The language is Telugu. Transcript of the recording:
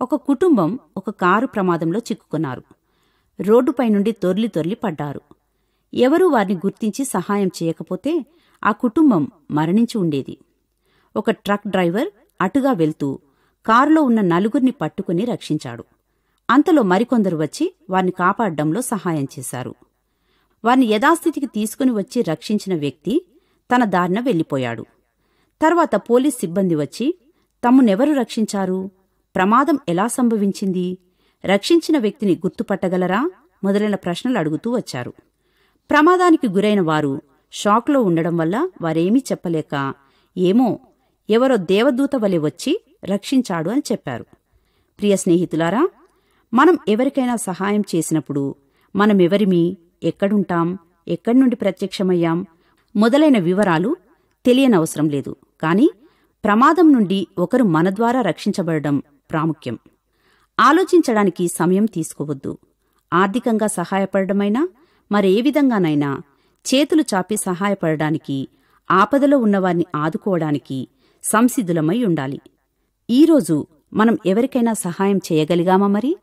ఒక కుటుంబం ఒక కారు ప్రమాదంలో చిక్కుకున్నారు. రోడ్డుపై నుండి దొర్లి పడ్డారు. ఎవరూ వారిని గుర్తించి సహాయం చేయకపోతే ఆ కుటుంబం మరణించి ఉండేది. ఒక ట్రక్ డ్రైవర్ అటుగా వెళ్తూ కారులో ఉన్న నలుగురిని పట్టుకుని రక్షించాడు. అంతలో మరికొందరు వచ్చి వారిని కాపాడడంలో సహాయం చేశారు. వారిని యథాస్థితికి తీసుకుని వచ్చి రక్షించిన వ్యక్తి తన దారిన వెళ్లిపోయాడు. తర్వాత పోలీస్ సిబ్బంది వచ్చి తమ్మునెవరు రక్షించారు, ప్రమాదం ఎలా సంభవించింది, రక్షించిన వ్యక్తిని గుర్తుపట్టగలరా మొదలైన ప్రశ్నలు అడుగుతూ వచ్చారు. ప్రమాదానికి గురైన వారు షాక్లో ఉండడం వల్ల వారేమీ చెప్పలేక ఏమో ఎవరో దేవదూత వలె వచ్చి రక్షించాడు అని చెప్పారు. ప్రియ స్నేహితులారా, మనం ఎవరికైనా సహాయం చేసినప్పుడు మనమెవరిమీ, ఎక్కడుంటాం, ఎక్కడి నుండి ప్రత్యక్షమయ్యాం మొదలైన వివరాలు తెలియనవసరం లేదు. కాని ప్రమాదం నుండి ఒకరు మన ద్వారా రక్షించబడడం ప్రాముఖ్యం. ఆలోచించడానికి సమయం తీసుకోవద్దు. ఆర్థికంగా సహాయపడమైనా మరే విధంగానైనా చేతులు చాపి సహాయపడడానికి, ఆపదలో ఉన్నవారిని ఆదుకోవడానికి సంసిద్ధులమై ఉండాలి. ఈరోజు మనం ఎవరికైనా సహాయం చేయగలిగామా మరి?